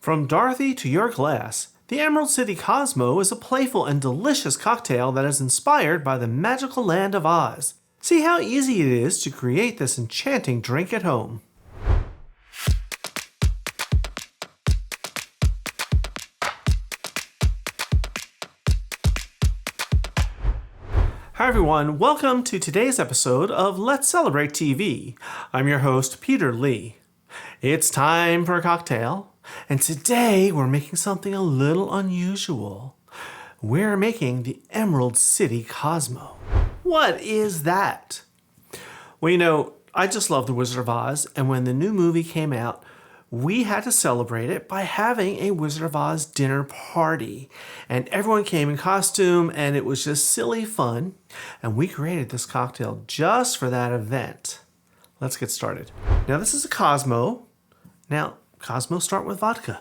From Dorothy to your glass, the Emerald City Cosmo is a playful and delicious cocktail that is inspired by the magical land of Oz. See how easy it is to create this enchanting drink at home. Hi everyone, welcome to today's episode of Let's Celebrate TV. I'm your host, Peter Lee. It's time for a cocktail, and today we're making something a little unusual. We're making the Emerald City Cosmo. What is that? Well, you know, I just love The Wizard of Oz, and when the new movie came out, we had to celebrate it by having a Wizard of Oz dinner party. And everyone came in costume, and it was just silly fun. And we created this cocktail just for that event. Let's get started. Now, this is a Cosmo. Now, Cosmos start with vodka.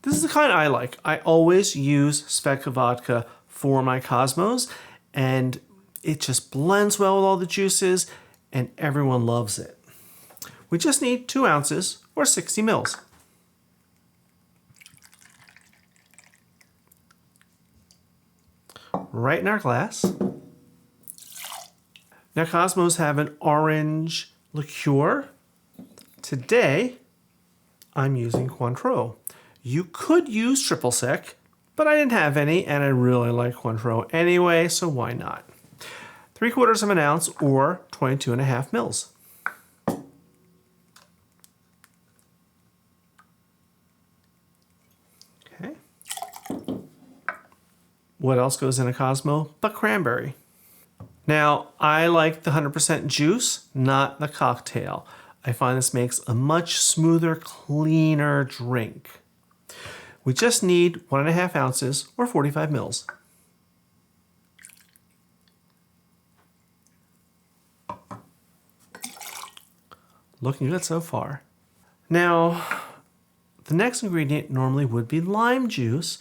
This is the kind I like. I always use spec of vodka for my Cosmos, and it just blends well with all the juices, and everyone loves it. We just need 2 ounces or 60 mils. Right in our glass. Now Cosmos have an orange liqueur. Today, I'm using Cointreau. You could use triple sec, but I didn't have any, and I really like Cointreau anyway, so why not? 3/4 of an ounce or 22.5 mils. Okay. What else goes in a Cosmo but cranberry? Now, I like the 100% juice, not the cocktail. I find this makes a much smoother, cleaner drink. We just need 1.5 ounces or 45 mils. Looking good so far. Now, the next ingredient normally would be lime juice,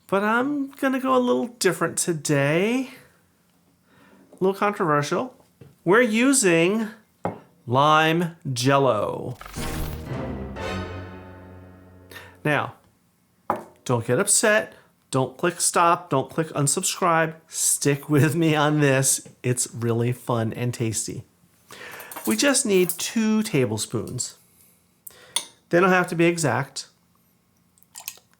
but I'm gonna go a little different today. A little controversial. We're using Lime Jello. Now, don't get upset. Don't click stop. Don't click unsubscribe. Stick with me on this. It's really fun and tasty. We just need 2 tablespoons. They don't have to be exact.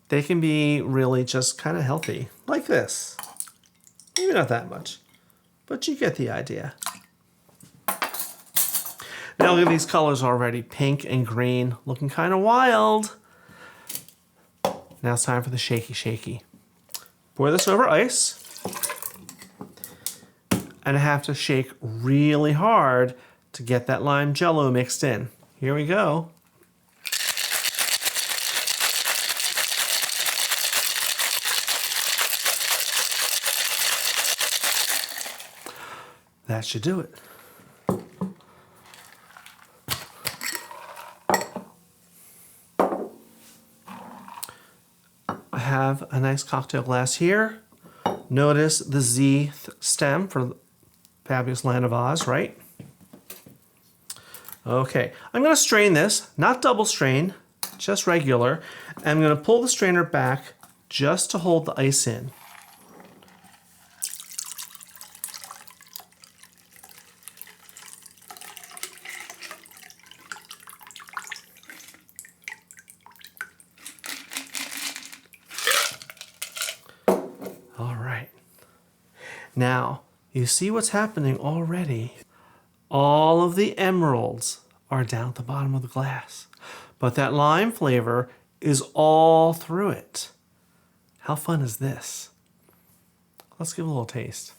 They can be really just kind of healthy, like this. Maybe not that much, but you get the idea. Now look at these colors already, pink and green, looking kind of wild. Now it's time for the shaky. Pour this over ice, and I have to shake really hard to get that lime jello mixed in. Here we go. That should do it. I have a nice cocktail glass here. Notice the Z stem for the fabulous land of Oz, right? Okay, I'm going to strain this, not double strain, just regular. I'm going to pull the strainer back just to hold the ice in. All right. Now, you see what's happening already. All of the emeralds are down at the bottom of the glass, but that lime flavor is all through it. How fun is this? Let's give it a little taste.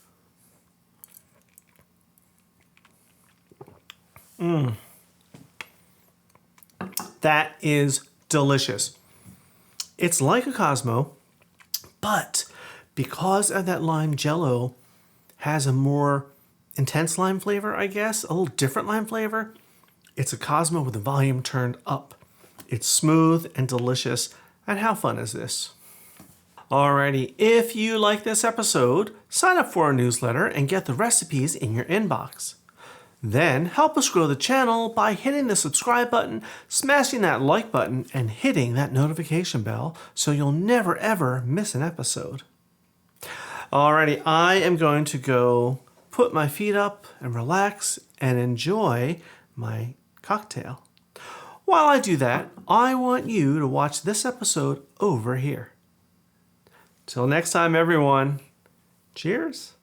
That is delicious. It's like a Cosmo, but because of that lime jello has a more intense lime flavor, I guess, a little different lime flavor, it's a Cosmo with the volume turned up. It's smooth and delicious, and how fun is this? Alrighty, if you like this episode, sign up for our newsletter and get the recipes in your inbox. Then help us grow the channel by hitting the subscribe button, smashing that like button, and hitting that notification bell so you'll never ever miss an episode. Alrighty, I am going to go put my feet up and relax and enjoy my cocktail. While I do that, I want you to watch this episode over here. Till next time, everyone, cheers.